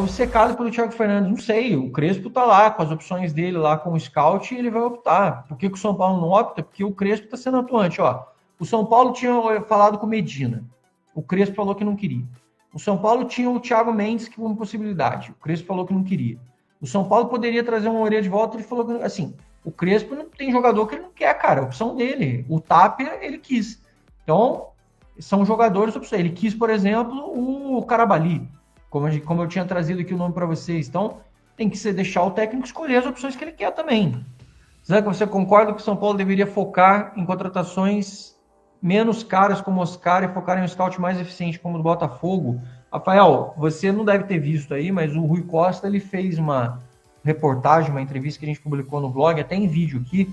obcecado pelo Thiago Fernandes. Não sei, o Crespo tá lá com as opções dele lá com o scout e ele vai optar. Por que o São Paulo não opta? Porque o Crespo tá sendo atuante. Ó, o São Paulo tinha falado com o Medina. O Crespo falou que não queria. O São Paulo tinha o Thiago Mendes como possibilidade. O Crespo falou que não queria. O São Paulo poderia trazer uma orelha de volta. Ele falou que, assim, o Crespo não tem jogador que ele não quer, cara. É a opção dele. O Tapia, ele quis. Então, são jogadores opção. Ele quis, por exemplo, o Carabali, como eu tinha trazido aqui o nome para vocês. Então, tem que ser deixar o técnico escolher as opções que ele quer também. Zé, você concorda que o São Paulo deveria focar em contratações menos caras como o Oscar e focar em um scout mais eficiente como o do Botafogo? Rafael, você não deve ter visto aí, mas o Rui Costa ele fez uma reportagem, uma entrevista que a gente publicou no blog, até em vídeo aqui,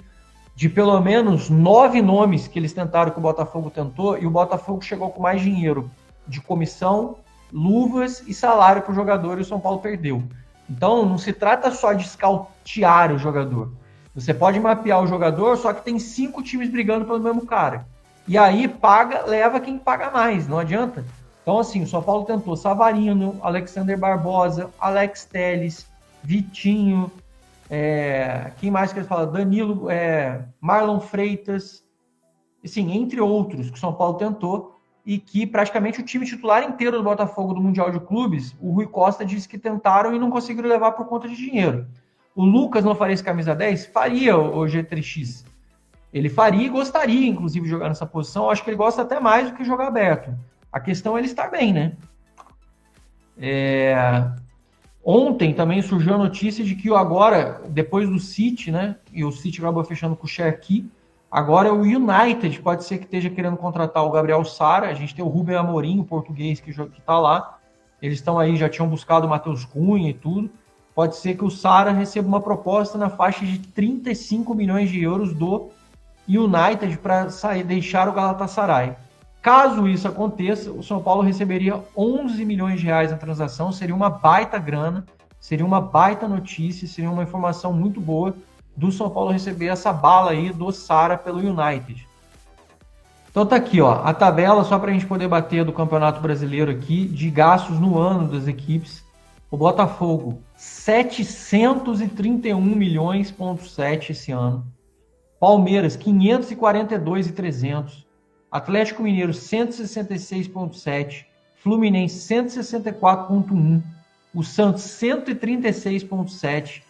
de pelo menos 9 nomes que eles tentaram, que o Botafogo tentou, e o Botafogo chegou com mais dinheiro de comissão, luvas e salário para o jogador, e o São Paulo perdeu. Então, não se trata só de scoutear o jogador. Você pode mapear o jogador, só que tem 5 times brigando pelo mesmo cara. E aí, leva quem paga mais, não adianta. Então, assim, o São Paulo tentou Savarino, Alexander Barbosa, Alex Telles, Vitinho, quem mais que ele fala? Danilo, Marlon Freitas, assim, entre outros que o São Paulo tentou e que praticamente o time titular inteiro do Botafogo do Mundial de Clubes, o Rui Costa disse que tentaram e não conseguiram levar por conta de dinheiro. O Lucas não faria esse camisa 10? Faria o G3X. Ele faria e gostaria, inclusive, de jogar nessa posição. Acho que ele gosta até mais do que jogar aberto. A questão é ele estar bem, né? Ontem também surgiu a notícia de que agora, depois do City, né? E o City acabou fechando com o Cherki. Agora o United pode ser que esteja querendo contratar o Gabriel Sara. A gente tem o Rubem Amorim, o português, que está lá. Eles estão aí, já tinham buscado o Matheus Cunha e tudo. Pode ser que o Sara receba uma proposta na faixa de 35 milhões de euros do United para deixar o Galatasaray. Caso isso aconteça, o São Paulo receberia 11 milhões de reais na transação, seria uma baita grana, seria uma baita notícia, seria uma informação muito boa do São Paulo receber essa bala aí do Sara pelo United. Então tá aqui, ó, a tabela, só para a gente poder bater do Campeonato Brasileiro aqui, de gastos no ano das equipes. O Botafogo, 731 milhões,7 esse ano. Palmeiras, 542,300. Atlético Mineiro, 166,7. Fluminense, 164,1. O Santos, 136,7.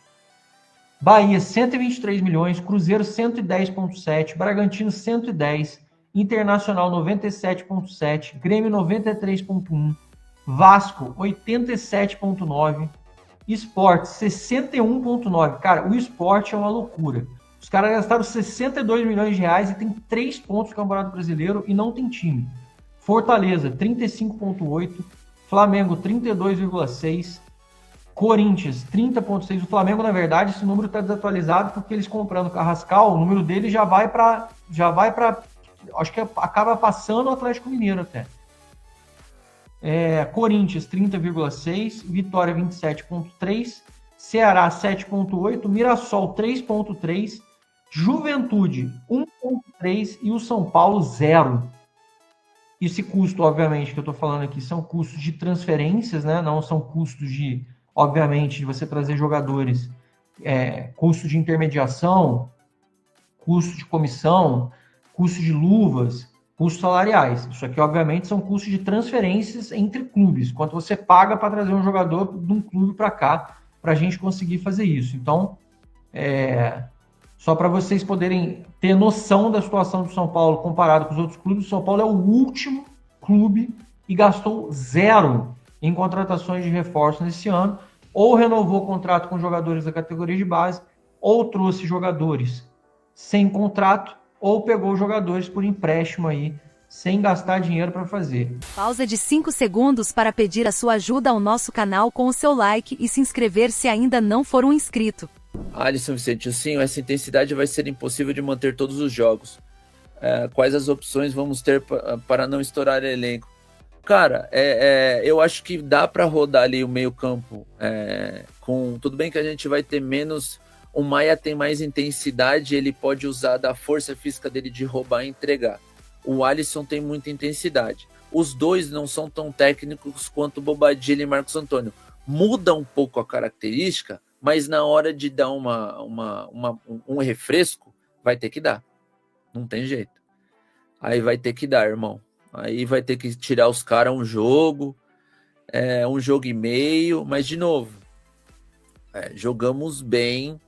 Bahia, 123 milhões. Cruzeiro, 110,7. Bragantino, 110. Internacional, 97,7. Grêmio, 93,1. Vasco, 87,9. Sport, 61,9. Cara, o Sport é uma loucura. Os caras gastaram 62 milhões de reais e tem 3 pontos no Campeonato Brasileiro e não tem time. Fortaleza, 35,8. Flamengo, 32,6. Corinthians, 30,6. O Flamengo, na verdade, esse número está desatualizado porque eles comprando o Carrascal, o número dele já vai para acho que acaba passando o Atlético Mineiro até. Corinthians, 30,6. Vitória, 27,3. Ceará, 7,8. Mirassol, 3,3. Juventude, 1,3 e o São Paulo, 0. Esse custo, obviamente, que eu estou falando aqui, são custos de transferências, né? Não são custos de, obviamente, de você trazer jogadores, custo de intermediação, custo de comissão, custo de luvas, custos salariais. Isso aqui, obviamente, são custos de transferências entre clubes. Quanto você paga para trazer um jogador de um clube para cá, para a gente conseguir fazer isso. Então, só para vocês poderem ter noção da situação do São Paulo comparado com os outros clubes, o São Paulo é o último clube e gastou 0 em contratações de reforço nesse ano, ou renovou o contrato com jogadores da categoria de base, ou trouxe jogadores sem contrato, ou pegou jogadores por empréstimo aí, sem gastar dinheiro para fazer. Pausa de 5 segundos para pedir a sua ajuda ao nosso canal com o seu like e se inscrever se ainda não for um inscrito. Alisson Vicente, sim, essa intensidade vai ser impossível de manter todos os jogos. Quais as opções vamos ter para não estourar elenco? Cara, eu acho que dá para rodar ali o meio campo. Tudo bem que a gente vai ter menos... O Maia tem mais intensidade, ele pode usar da força física dele de roubar e entregar. O Alisson tem muita intensidade. Os dois não são tão técnicos quanto o Bobadilla e Marcos Antônio. muda um pouco a característica, mas na hora de dar um refresco, vai ter que dar. Não tem jeito. Aí vai ter que dar, irmão. Aí vai ter que tirar os caras um jogo e meio, mas de novo, jogamos bem.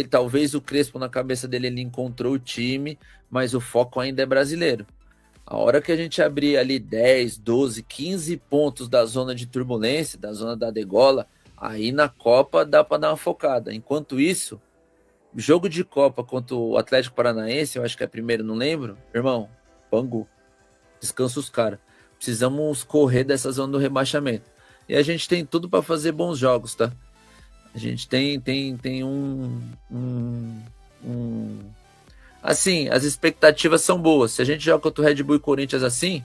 Talvez o Crespo na cabeça dele ele encontrou o time, mas o foco ainda é brasileiro. A hora que a gente abrir ali 10, 12, 15 pontos da zona de turbulência, da zona da degola, aí na Copa dá para dar uma focada. Enquanto isso, jogo de Copa contra o Atlético Paranaense, eu acho que é primeiro, não lembro, irmão, Bangu, descansa os caras. Precisamos correr dessa zona do rebaixamento. E a gente tem tudo para fazer bons jogos, tá? A gente tem assim, as expectativas são boas. Se a gente joga contra o Red Bull e Corinthians assim,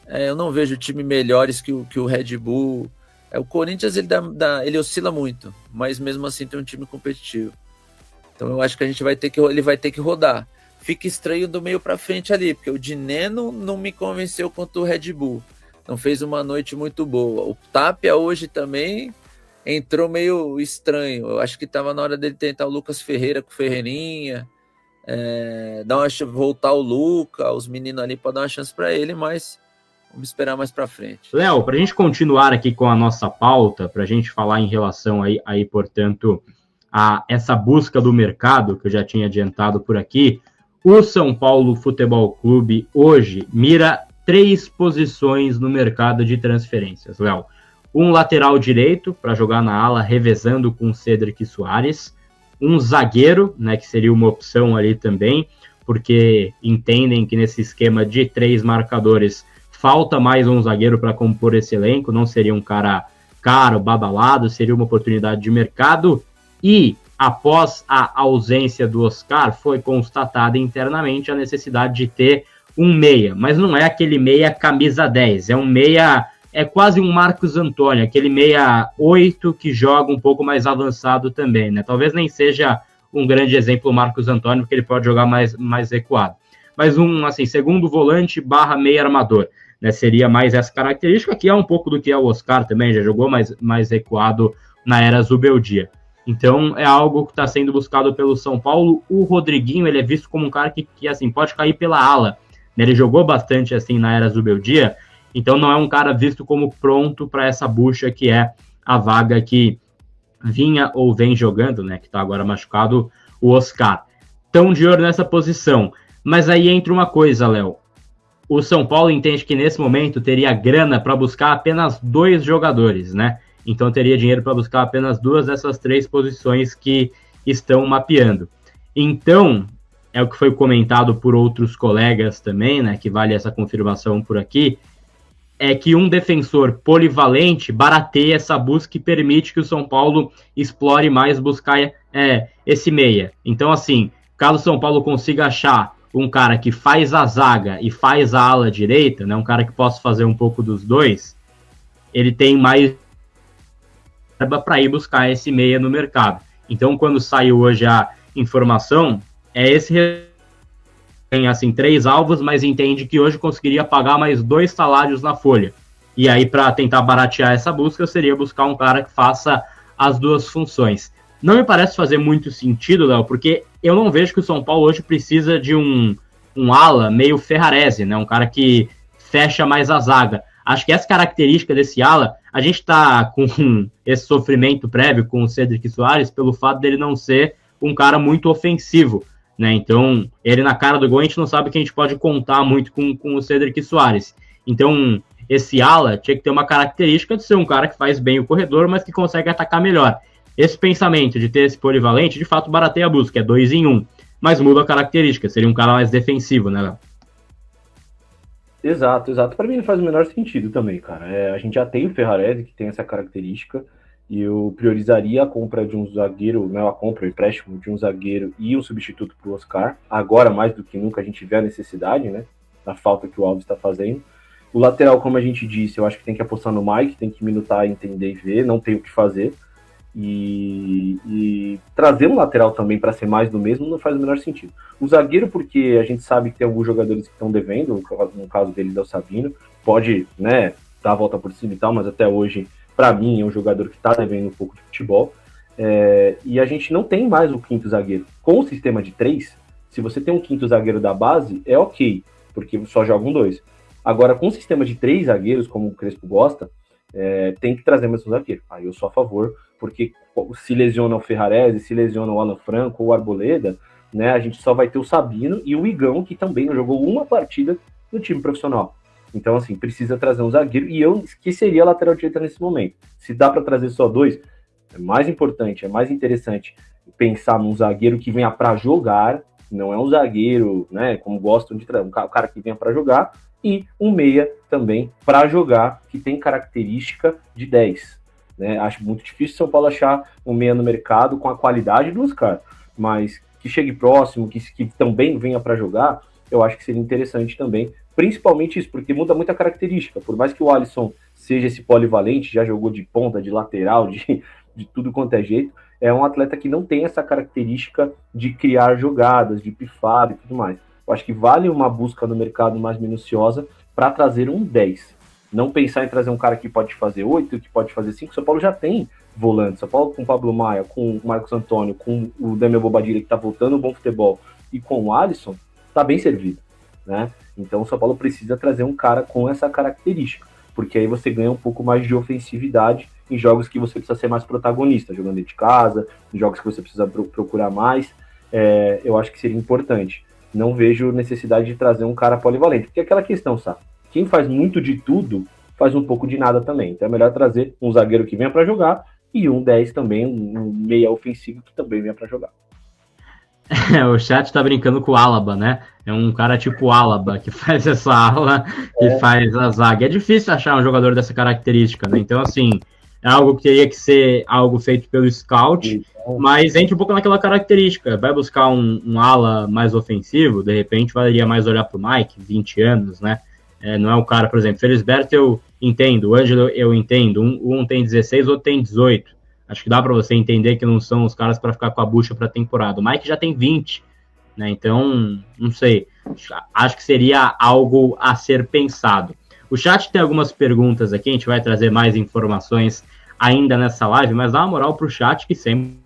eu não vejo time melhores que o Red Bull. O Corinthians ele oscila muito, mas mesmo assim tem um time competitivo. Então eu acho que ele vai ter que rodar. Fica estranho do meio para frente ali, porque o Dineno não me convenceu contra o Red Bull. Não fez uma noite muito boa. O Tapia hoje também entrou meio estranho. Eu acho que estava na hora dele tentar o Lucas Ferreira com o Ferreirinha, voltar o Luca, os meninos ali para dar uma chance para ele, mas vamos esperar mais para frente. Léo, para a gente continuar aqui com a nossa pauta, para a gente falar em relação aí, portanto, a essa busca do mercado, que eu já tinha adiantado por aqui, o São Paulo Futebol Clube hoje mira 3 posições no mercado de transferências, Léo. Um lateral direito para jogar na ala, revezando com o Cédric Soares. Um zagueiro, né, que seria uma opção ali também, porque entendem que nesse esquema de 3 marcadores falta mais um zagueiro para compor esse elenco, não seria um cara caro, badalado, seria uma oportunidade de mercado. E, após a ausência do Oscar, foi constatada internamente a necessidade de ter um meia, mas não é aquele meia camisa 10, é um meia... É quase um Marcos Antônio, aquele 6-8 que joga um pouco mais avançado também, né? Talvez nem seja um grande exemplo o Marcos Antônio, porque ele pode jogar mais recuado. Mas assim, segundo volante / meia armador, né? Seria mais essa característica, que é um pouco do que é o Oscar também, já jogou mais recuado na era Zubeldia. Então, é algo que está sendo buscado pelo São Paulo. O Rodriguinho, ele é visto como um cara que assim, pode cair pela ala, né? Ele jogou bastante assim na era Zubeldia, então não é um cara visto como pronto para essa bucha que é a vaga que vinha ou vem jogando, né, que está agora machucado, o Oscar. Tão de olho nessa posição. Mas aí entra uma coisa, Léo. O São Paulo entende que nesse momento teria grana para buscar apenas 2 jogadores, né? Então teria dinheiro para buscar apenas 2 dessas 3 posições que estão mapeando. Então, é o que foi comentado por outros colegas também, né, que vale essa confirmação por aqui, é que um defensor polivalente barateia essa busca e permite que o São Paulo explore mais, buscar esse meia. Então, assim, caso o São Paulo consiga achar um cara que faz a zaga e faz a ala direita, né, um cara que possa fazer um pouco dos dois, ele tem mais para ir buscar esse meia no mercado. Então, quando saiu hoje a informação, tem assim 3 alvos, mas entende que hoje conseguiria pagar mais 2 salários na folha. E aí, para tentar baratear essa busca, seria buscar um cara que faça as 2 funções. Não me parece fazer muito sentido, Léo, porque eu não vejo que o São Paulo hoje precisa de um ala meio Ferrarese, né? Um cara que fecha mais a zaga. Acho que essa característica desse ala, a gente está com esse sofrimento prévio com o Cédric Soares pelo fato dele não ser um cara muito ofensivo, né? Então, ele na cara do gol, a gente não sabe que a gente pode contar muito com o Cédric Soares. Então, esse ala tinha que ter uma característica de ser um cara que faz bem o corredor, mas que consegue atacar melhor. Esse pensamento de ter esse polivalente, de fato, barateia a busca, é 2 em 1, mas muda a característica, seria um cara mais defensivo, né, Léo? Exato. Para mim não faz o menor sentido também, cara. A gente já tem o Ferrarese, que tem essa característica, e eu priorizaria a compra de um zagueiro, né, o empréstimo de um zagueiro e um substituto para o Oscar. Agora, mais do que nunca, a gente vê a necessidade, né, da falta que o Alves está fazendo. O lateral, como a gente disse, eu acho que tem que apostar no Mike, tem que minutar, entender e ver, não tem o que fazer. E trazer um lateral também para ser mais do mesmo não faz o menor sentido. O zagueiro, porque a gente sabe que tem alguns jogadores que estão devendo, no caso deles é o Sabino, pode, né, dar a volta por cima e tal, mas até hoje para mim, é um jogador que está devendo um pouco de futebol. E a gente não tem mais o quinto zagueiro. Com o sistema de 3, se você tem um quinto zagueiro da base, é ok, porque só jogam 2. Agora, com o sistema de 3 zagueiros, como o Crespo gosta, tem que trazer mais um zagueiro. Aí eu sou a favor, porque se lesiona o Ferrarese, se lesiona o Alan Franco ou o Arboleda, né, a gente só vai ter o Sabino e o Igão, que também não jogou uma partida no time profissional. Então, assim, precisa trazer um zagueiro, e eu esqueceria a lateral direita nesse momento. Se dá para trazer só 2, é mais importante, é mais interessante pensar num zagueiro que venha para jogar, não é um zagueiro, né, como gostam de trazer, um cara que venha para jogar, e um meia também para jogar, que tem característica de 10. Né? Acho muito difícil São Paulo achar um meia no mercado com a qualidade do Oscar, mas que chegue próximo, que também venha para jogar, eu acho que seria interessante também, principalmente isso, porque muda muita característica. Por mais que o Alisson seja esse polivalente, já jogou de ponta, de lateral, de tudo quanto é jeito, é um atleta que não tem essa característica de criar jogadas, de pifar e tudo mais. Eu acho que vale uma busca no mercado mais minuciosa para trazer um 10. Não pensar em trazer um cara que pode fazer 8, que pode fazer 5. São Paulo já tem volante. São Paulo com o Pablo Maia, com o Marcos Antônio, com o Daniel Bobadilla, que está voltando ao bom futebol, e com o Alisson, está bem servido. Né? Então o São Paulo precisa trazer um cara com essa característica, porque aí você ganha um pouco mais de ofensividade em jogos que você precisa ser mais protagonista, jogando dentro de casa, em jogos que você precisa procurar mais. Eu acho que seria importante. Não vejo necessidade de trazer um cara polivalente, porque é aquela questão, sabe? Quem faz muito de tudo, faz um pouco de nada também. Então é melhor trazer um zagueiro que venha para jogar e um 10 também, um meia ofensivo que também venha para jogar. O chat tá brincando com o Alaba, né? É um cara tipo Alaba, que faz essa ala, que faz a zaga. É difícil achar um jogador dessa característica, né? Então, assim, é algo que teria que ser algo feito pelo scout, mas entra um pouco naquela característica. Vai buscar um ala mais ofensivo, de repente valeria mais olhar pro Mike, 20 anos, né? Não é o cara, por exemplo, Felisberto eu entendo, o Ângelo eu entendo, um tem 16, outro tem 18. Acho que dá para você entender que não são os caras para ficar com a bucha para a temporada. O Mike já tem 20, né? Então, não sei. Acho que seria algo a ser pensado. O chat tem algumas perguntas aqui, a gente vai trazer mais informações ainda nessa live, mas dá uma moral para o chat, que sempre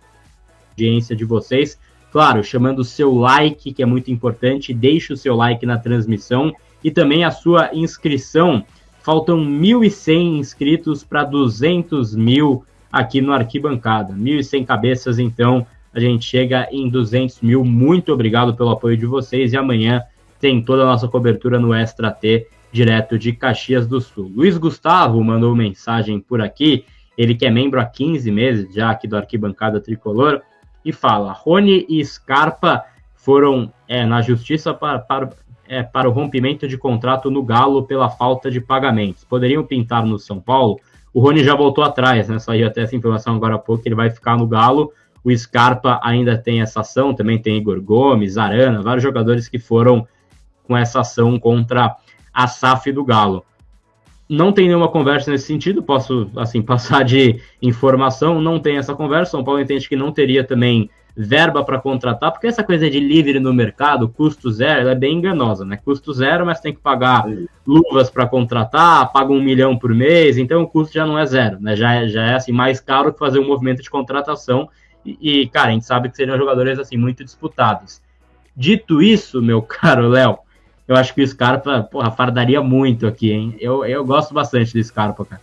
a audiência de vocês. Claro, chamando o seu like, que é muito importante, deixe o seu like na transmissão e também a sua inscrição. Faltam 1.100 inscritos para 200 mil aqui no Arquibancada. 1.100 cabeças, então a gente chega em 200 mil. Muito obrigado pelo apoio de vocês e amanhã tem toda a nossa cobertura no Extra T, direto de Caxias do Sul. Luiz Gustavo mandou mensagem por aqui, ele que é membro há 15 meses já aqui do Arquibancada Tricolor, e fala: Rony e Scarpa foram na justiça para o rompimento de contrato no Galo pela falta de pagamentos. Poderiam pintar no São Paulo? O Rony já voltou atrás, né? Saiu até essa informação agora há pouco, que ele vai ficar no Galo. O Scarpa ainda tem essa ação, também tem Igor Gomes, Arana, vários jogadores que foram com essa ação contra a SAF do Galo. Não tem nenhuma conversa nesse sentido, posso assim passar de informação, não tem essa conversa. São Paulo entende que não teria também verba para contratar, porque essa coisa de livre no mercado, custo zero, ela é bem enganosa, né? Custo zero, mas tem que pagar luvas para contratar, paga 1 milhão por mês, então o custo já não é zero, né? Já é assim, mais caro que fazer um movimento de contratação e, cara, a gente sabe que seriam jogadores assim muito disputados. Dito isso, meu caro Léo, eu acho que o Scarpa, fardaria muito aqui, hein? Eu gosto bastante do Scarpa, cara.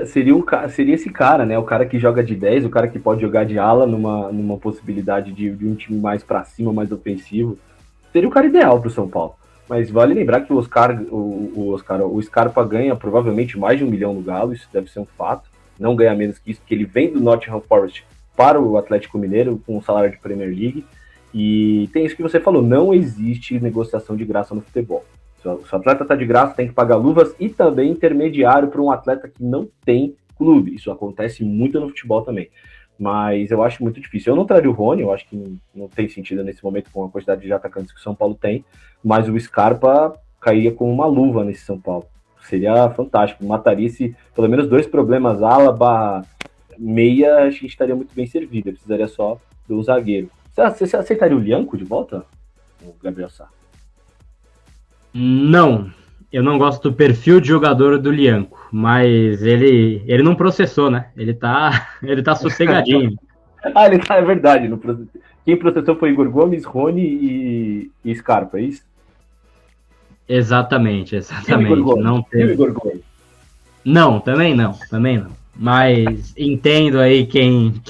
Seria esse cara, né? O cara que joga de 10, o cara que pode jogar de ala numa possibilidade de um time mais para cima, mais ofensivo. Seria o cara ideal para o São Paulo. Mas vale lembrar que o Scarpa ganha provavelmente mais de 1 milhão no Galo, isso deve ser um fato. Não ganha menos que isso, porque ele vem do Nottingham Forest para o Atlético Mineiro com um salário de Premier League. E tem isso que você falou, não existe negociação de graça no futebol. Se o atleta está de graça, tem que pagar luvas e também intermediário para um atleta que não tem clube. Isso acontece muito no futebol também. Mas eu acho muito difícil. Eu não traria o Rony, eu acho que não tem sentido nesse momento com a quantidade de atacantes que o São Paulo tem. Mas o Scarpa cairia com uma luva nesse São Paulo. Seria fantástico. Mataria pelo menos 2 problemas, ala, meia, a gente estaria muito bem servido. Eu precisaria só de um zagueiro. Você aceitaria o Lianco de volta, o Gabriel Sá? Não, eu não gosto do perfil de jogador do Lianco, mas ele não processou, né? Ele tá sossegadinho. Ele tá, é verdade. Quem processou foi Igor Gomes, Rony e Scarpa, é isso? Exatamente. Não E o teve. Igor Gomes? Não, também não. Mas entendo aí quem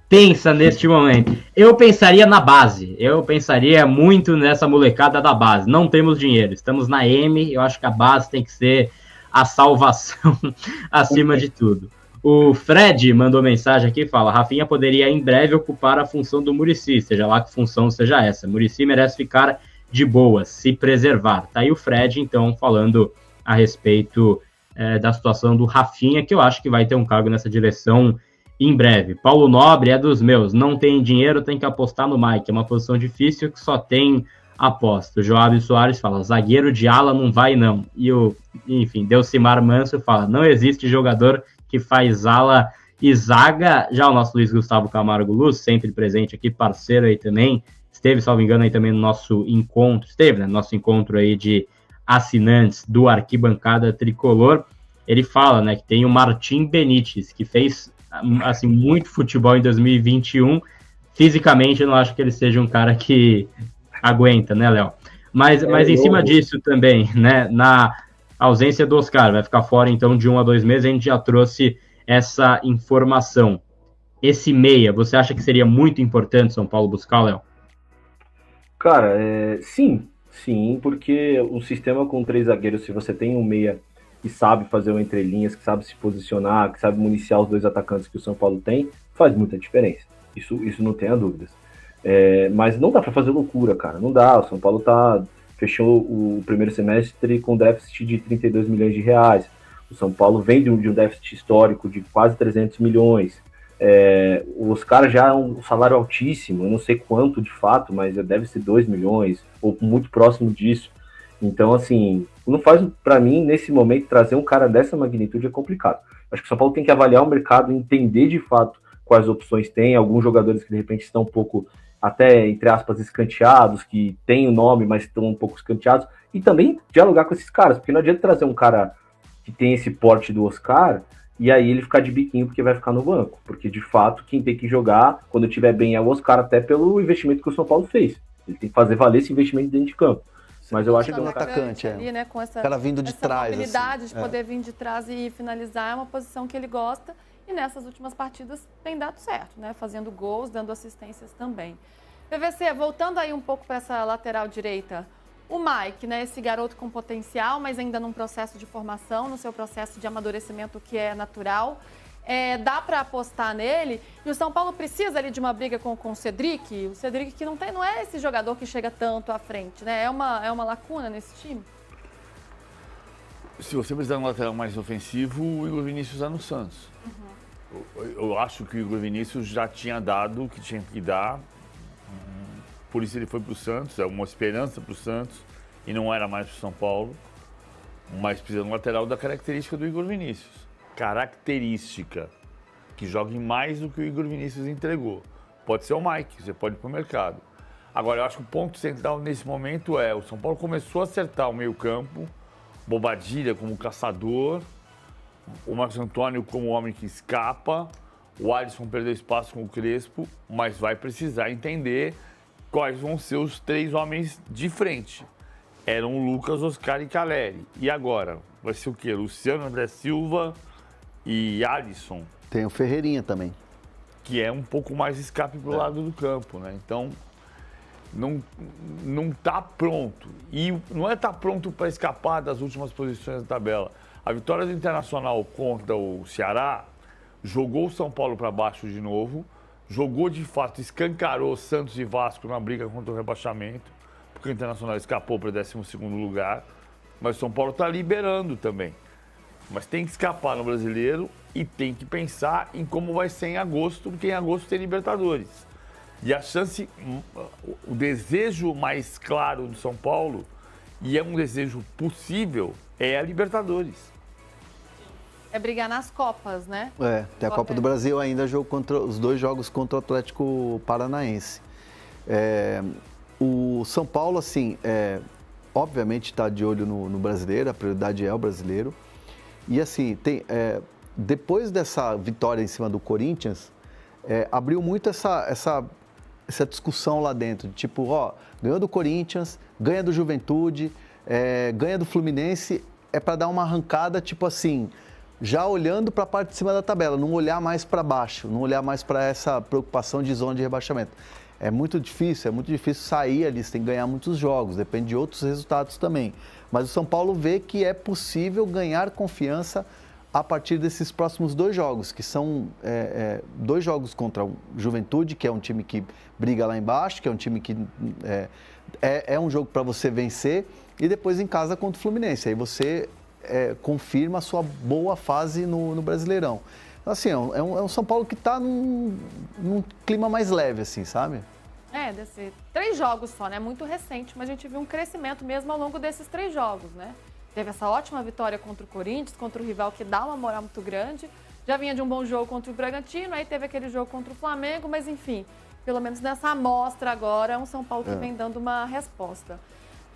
pensa neste momento. Eu pensaria na base. Eu pensaria muito nessa molecada da base. Não temos dinheiro. Estamos na M. Eu acho que a base tem que ser a salvação acima de tudo. O Fred mandou mensagem aqui e fala: Rafinha poderia em breve ocupar a função do Muricy, seja lá que função seja essa. Muricy merece ficar de boa, se preservar. Tá aí o Fred, então, falando a respeito da situação do Rafinha, que eu acho que vai ter um cargo nessa direção em breve. Paulo Nobre é dos meus. Não tem dinheiro, tem que apostar no Mike. É uma posição difícil que só tem aposta. O Joab Soares fala: zagueiro de ala não vai não. E enfim, Delcimar Manso fala: não existe jogador que faz ala e zaga. Já o nosso Luiz Gustavo Camargo Luz, sempre presente aqui, parceiro aí também, esteve, salvo engano, aí também no nosso encontro, nosso encontro aí de assinantes do Arquibancada Tricolor. Ele fala, né, que tem o Martim Benítez, que fez, assim, muito futebol em 2021. Fisicamente, eu não acho que ele seja um cara que aguenta, né, Léo? Mas em cima disso também, né, na ausência do Oscar, vai ficar fora, então, de 1 a 2 meses, a gente já trouxe essa informação. Esse meia, você acha que seria muito importante São Paulo buscar, Léo? Cara, sim, porque o sistema com 3 zagueiros, se você tem um meia que sabe fazer o entrelinhas, que sabe se posicionar, que sabe municiar os 2 atacantes que o São Paulo tem, faz muita diferença. Isso não tenha dúvidas. Mas não dá para fazer loucura, cara. Não dá. O São Paulo fechou o primeiro semestre com déficit de 32 milhões de reais. O São Paulo vem de um déficit histórico de quase 300 milhões. O Oscar já é um salário altíssimo, eu não sei quanto de fato, mas deve ser 2 milhões, ou muito próximo disso. Então, assim, não faz, para mim, nesse momento, trazer um cara dessa magnitude é complicado. Acho que o São Paulo tem que avaliar o mercado, entender de fato quais opções tem, alguns jogadores que de repente estão um pouco, até, entre aspas, escanteados, que têm o nome, mas estão um pouco escanteados, e também dialogar com esses caras, porque não adianta trazer um cara que tem esse porte do Oscar e aí ele ficar de biquinho porque vai ficar no banco, porque de fato quem tem que jogar quando tiver bem é o Oscar, até pelo investimento que o São Paulo fez. Ele tem que fazer valer esse investimento dentro de campo. Mas eu acho que é um atacante ali, né, com essa cara vindo de trás, mobilidade assim, de poder vir de trás e finalizar, é uma posição que ele gosta, e nessas últimas partidas tem dado certo, né, fazendo gols, dando assistências também. PVC, voltando aí um pouco para essa lateral direita, o Mike, né, esse garoto com potencial, mas ainda num processo de formação, no seu processo de amadurecimento que é natural, dá para apostar nele, e o São Paulo precisa ali de uma briga com o Cedric, o Cedric que não é esse jogador que chega tanto à frente, né, é uma lacuna nesse time? Se você precisar de um lateral mais ofensivo, o Igor Vinícius está no Santos. Eu acho que o Igor Vinícius já tinha dado o que tinha que dar, por isso ele foi para o Santos, é uma esperança para o Santos, e não era mais para o São Paulo, mas precisa de um lateral da característica do Igor Vinícius. Característica, que jogue mais do que o Igor Vinícius entregou. Pode ser o Mike, você pode ir para o mercado. Agora, eu acho que o ponto central nesse momento o São Paulo começou a acertar o meio-campo, Bobadilha como caçador, o Marcos Antônio como homem que escapa, o Alisson perdeu espaço com o Crespo, mas vai precisar entender quais vão ser os 3 homens de frente. Eram o Lucas, Oscar e Caleri. E agora? Vai ser o quê? Luciano, André Silva e Alisson. Tem o Ferreirinha também. Que é um pouco mais escape pro lado do campo, né? Então, não tá pronto. E não tá pronto para escapar das últimas posições da tabela. A vitória do Internacional contra o Ceará jogou o São Paulo para baixo de novo, jogou de fato, escancarou Santos e Vasco na briga contra o rebaixamento, porque o Internacional escapou para o 12º lugar, mas o São Paulo está liberando também. Mas tem que escapar no Brasileiro e tem que pensar em como vai ser em agosto, porque em agosto tem Libertadores. E a chance, o desejo mais claro do São Paulo, e é um desejo possível, é a Libertadores. É brigar nas Copas, né? Tem a Copa do Brasil ainda, os 2 jogos contra o Atlético Paranaense. O São Paulo, assim, obviamente está de olho no brasileiro, a prioridade é o brasileiro. E assim, depois dessa vitória em cima do Corinthians, abriu muito essa discussão lá dentro, de tipo, ganhou do Corinthians, ganha do Juventude, ganha do Fluminense, para dar uma arrancada, tipo assim, já olhando para a parte de cima da tabela, não olhar mais para baixo, não olhar mais para essa preocupação de zona de rebaixamento. É muito difícil sair ali, você tem que ganhar muitos jogos, depende de outros resultados também. Mas o São Paulo vê que é possível ganhar confiança a partir desses próximos 2 jogos, que são 2 jogos contra o Juventude, que é um time que briga lá embaixo, que é um time que é um jogo para você vencer, e depois em casa contra o Fluminense. Aí você confirma a sua boa fase no Brasileirão. Então, assim, é um São Paulo que está num clima mais leve, assim, sabe? Deve ser 3 jogos só, né? Muito recente, mas a gente viu um crescimento mesmo ao longo desses 3 jogos, né? Teve essa ótima vitória contra o Corinthians, contra o rival que dá uma moral muito grande. Já vinha de um bom jogo contra o Bragantino, aí teve aquele jogo contra o Flamengo, mas enfim, pelo menos nessa amostra agora, é um São Paulo que vem dando uma resposta.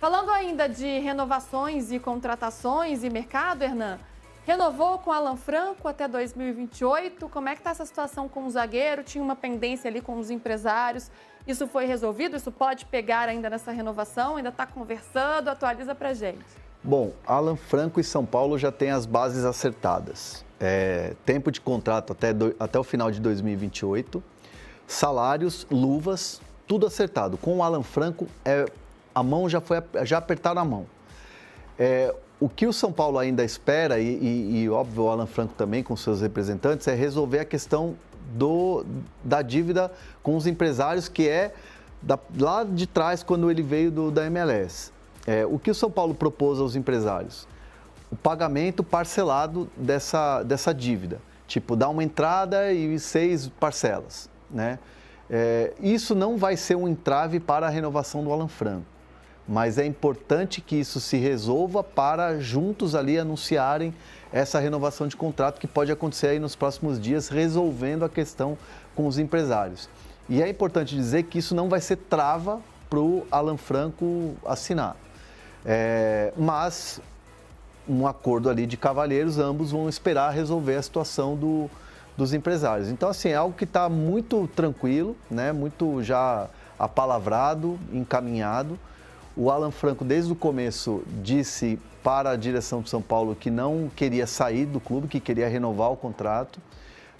Falando ainda de renovações e contratações e mercado, Hernan, renovou com Alan Franco até 2028. Como é que está essa situação com o zagueiro? Tinha uma pendência ali com os empresários. Isso foi resolvido? Isso pode pegar ainda nessa renovação? Ainda está conversando? Atualiza pra gente. Bom, Alan Franco e São Paulo já têm as bases acertadas. Tempo de contrato até o final de 2028. Salários, luvas, tudo acertado. Com o Alan Franco, a mão já apertaram a mão. O que o São Paulo ainda espera, e óbvio o Alan Franco também com seus representantes, é resolver a questão da dívida com os empresários, que lá de trás, quando ele veio da MLS. O que o São Paulo propôs aos empresários? O pagamento parcelado dessa dívida. Tipo, dar uma entrada e 6 parcelas, né? Isso não vai ser um entrave para a renovação do Alan Franco. Mas é importante que isso se resolva para juntos ali anunciarem essa renovação de contrato que pode acontecer aí nos próximos dias, resolvendo a questão com os empresários. E é importante dizer que isso não vai ser trava para o Alan Franco assinar. Mas um acordo ali de cavalheiros, ambos vão esperar resolver a situação dos empresários. Então, assim, é algo que está muito tranquilo, né? Muito já apalavrado, encaminhado. O Alan Franco, desde o começo, disse para a direção do São Paulo que não queria sair do clube, que queria renovar o contrato,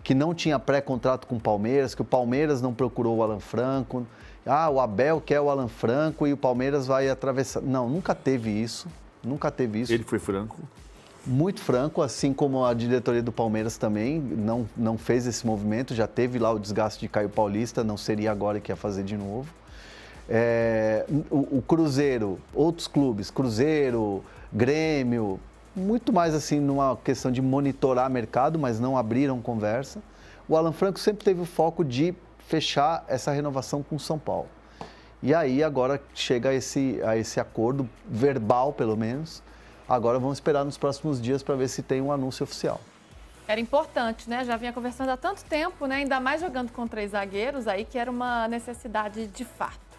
que não tinha pré-contrato com o Palmeiras, que o Palmeiras não procurou o Alan Franco. O Abel quer o Alan Franco e o Palmeiras vai atravessar. Não, nunca teve isso. Nunca teve isso. Ele foi franco? Muito franco, assim como a diretoria do Palmeiras também não fez esse movimento. Já teve lá o desgaste de Caio Paulista, não seria agora que ia fazer de novo. O Cruzeiro, outros clubes, Cruzeiro, Grêmio, muito mais assim numa questão de monitorar mercado, mas não abriram conversa. O Alan Franco sempre teve o foco de fechar essa renovação com o São Paulo. E aí agora chega a esse acordo verbal, pelo menos. Agora vamos esperar nos próximos dias para ver se tem um anúncio oficial. Era importante, né? Já vinha conversando há tanto tempo, né? Ainda mais jogando com 3 zagueiros aí, que era uma necessidade de fato.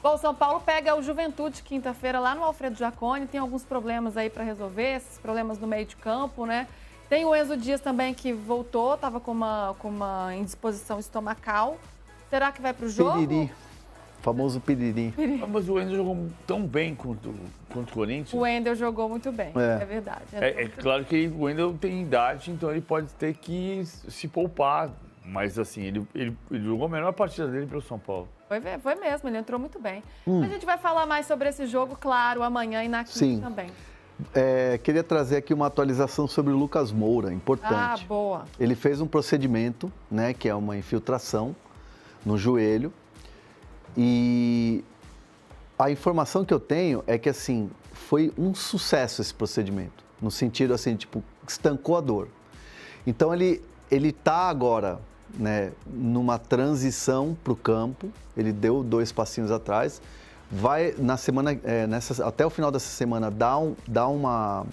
Bom, o São Paulo pega o Juventude quinta-feira lá no Alfredo Jaconi, tem alguns problemas aí para resolver, esses problemas no meio de campo, né? Tem o Enzo Dias também que voltou, estava com uma indisposição estomacal. Será que vai para o jogo? Piriri, famoso piriri. Mas o Wendel jogou tão bem contra o Corinthians. O Wendel jogou muito bem, é verdade. É claro que o Wendel tem idade, então ele pode ter que se poupar. Mas assim, ele jogou a melhor partida dele pelo São Paulo. Foi mesmo, ele entrou muito bem. A gente vai falar mais sobre esse jogo, claro, amanhã e na quinta também. Queria trazer aqui uma atualização sobre o Lucas Moura, importante. Boa. Ele fez um procedimento, né, que é uma infiltração no joelho. E a informação que eu tenho é que, assim, foi um sucesso esse procedimento. No sentido, assim, tipo, estancou a dor. Então, ele está agora, né, numa transição para o campo. Ele deu 2 passinhos atrás. Vai, na semana, até o final dessa semana, dar uma...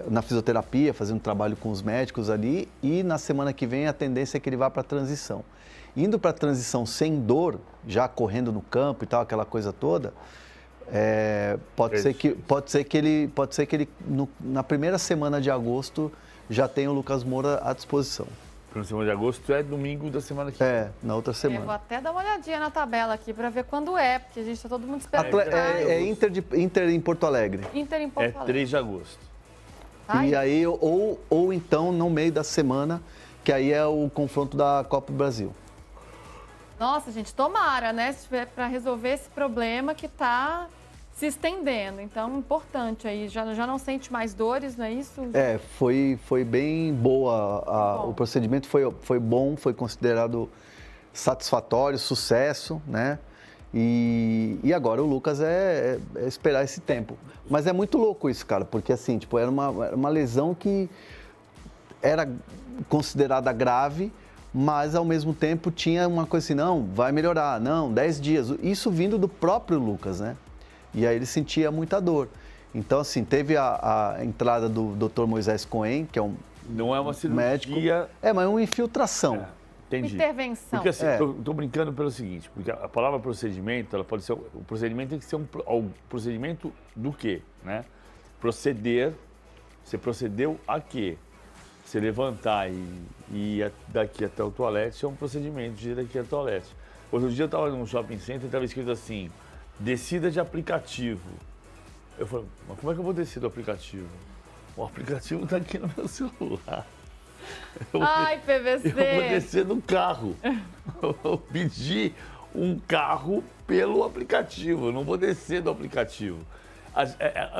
na fisioterapia, fazer um trabalho com os médicos ali. E na semana que vem, a tendência é que ele vá para a transição. Indo para a transição sem dor, já correndo no campo e tal, aquela coisa toda, Pode ser que ele na primeira semana de agosto já tenha o Lucas Moura à disposição. Primeira semana de agosto é domingo da semana que vem. Na outra Eu semana. vou até dar uma olhadinha na tabela aqui para ver quando é, porque a gente está todo mundo esperando. Inter em Porto Alegre. Inter em Porto Alegre. 3 de agosto. Tá E aí, ou então no meio da semana, que aí é o confronto da Copa do Brasil. Nossa, gente, tomara, né? Se tiver para resolver esse problema que está se estendendo. Então, importante aí. Já não sente mais dores, não é isso? Foi bem boa. O procedimento foi bom, foi considerado satisfatório, sucesso, né? E agora o Lucas é esperar esse tempo. Mas é muito louco isso, cara, porque assim, tipo, era uma lesão que era considerada grave, mas ao mesmo tempo tinha uma coisa assim, não, vai melhorar, não, 10 dias. Isso vindo do próprio Lucas, né? E aí ele sentia muita dor. Então, assim, teve a entrada do Dr. Moisés Cohen, que é um Não é uma cirurgia... médico. Mas é uma infiltração. Entendi. Intervenção. Porque assim, estou brincando pelo seguinte, porque a palavra procedimento, ela pode ser... O procedimento tem que ser o procedimento do quê, né? Proceder, você procedeu a quê? Você levantar e ir daqui até o toalete é um procedimento de ir daqui até o toalete. Outro dia eu estava num shopping center e estava escrito assim, descida de aplicativo. Eu falei, mas como é que eu vou descer do aplicativo? O aplicativo está aqui no meu celular. Ai, PVC. Eu vou descer do carro. Eu vou pedir um carro pelo aplicativo. Eu não vou descer do aplicativo.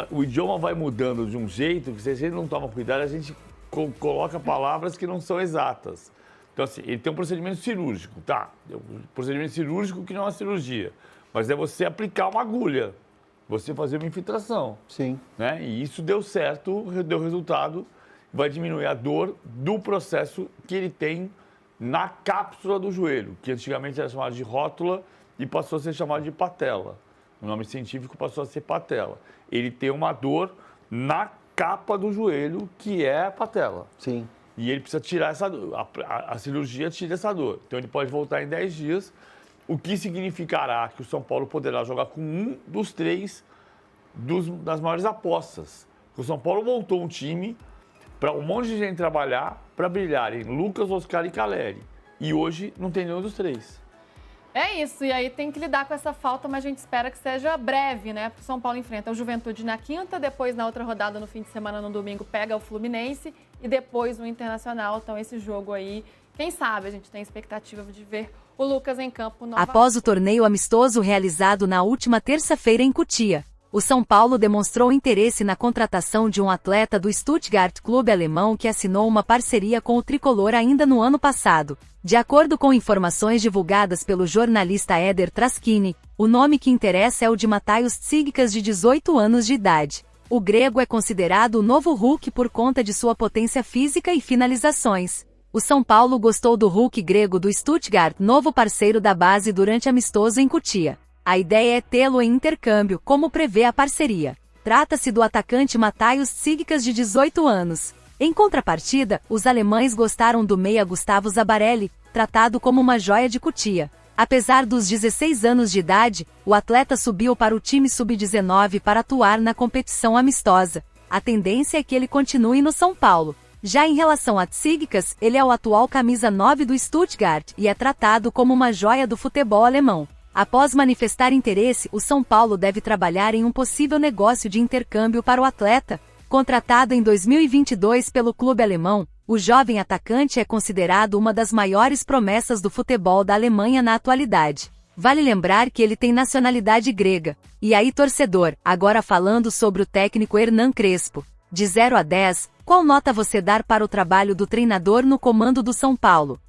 O idioma vai mudando de um jeito que se a gente não toma cuidado, a gente coloca palavras que não são exatas. Então, assim, ele tem um procedimento cirúrgico, tá? Um procedimento cirúrgico que não é uma cirurgia. Mas é você aplicar uma agulha, você fazer uma infiltração. Sim. Né? E isso deu certo, deu resultado, vai diminuir a dor do processo que ele tem na cápsula do joelho, que antigamente era chamado de rótula e passou a ser chamado de patela. O nome científico passou a ser patela. Ele tem uma dor na capa do joelho, que é a patela. Sim. E ele precisa tirar essa dor. A cirurgia tira essa dor. Então ele pode voltar em 10 dias, o que significará que o São Paulo poderá jogar com um dos 3 das maiores apostas. O São Paulo montou um time para um monte de gente trabalhar, para brilharem Lucas, Oscar e Caleri. E hoje não tem nenhum dos 3. É isso, e aí tem que lidar com essa falta, mas a gente espera que seja breve, né? O São Paulo enfrenta o Juventude na quinta, depois na outra rodada no fim de semana, no domingo, pega o Fluminense e depois o Internacional. Então esse jogo aí, quem sabe a gente tem expectativa de ver o Lucas em campo novamente. Após o torneio amistoso realizado na última terça-feira em Cotia, o São Paulo demonstrou interesse na contratação de um atleta do Stuttgart Clube alemão que assinou uma parceria com o tricolor ainda no ano passado. De acordo com informações divulgadas pelo jornalista Éder Traskini, o nome que interessa é o de Matheus Tsigikas, de 18 anos de idade. O grego é considerado o novo Hulk por conta de sua potência física e finalizações. O São Paulo gostou do Hulk grego do Stuttgart, novo parceiro da base, durante amistoso em Cotia. A ideia é tê-lo em intercâmbio, como prevê a parceria. Trata-se do atacante Matheus Tsigikas, de 18 anos. Em contrapartida, os alemães gostaram do meia Gustavo Zabarelli, tratado como uma joia de Cotia. Apesar dos 16 anos de idade, o atleta subiu para o time sub-19 para atuar na competição amistosa. A tendência é que ele continue no São Paulo. Já em relação a Tsigikas, ele é o atual camisa 9 do Stuttgart e é tratado como uma joia do futebol alemão. Após manifestar interesse, o São Paulo deve trabalhar em um possível negócio de intercâmbio para o atleta. Contratado em 2022 pelo clube alemão, o jovem atacante é considerado uma das maiores promessas do futebol da Alemanha na atualidade. Vale lembrar que ele tem nacionalidade grega. E aí, torcedor, agora falando sobre o técnico Hernan Crespo. De 0 a 10, qual nota você dá para o trabalho do treinador no comando do São Paulo?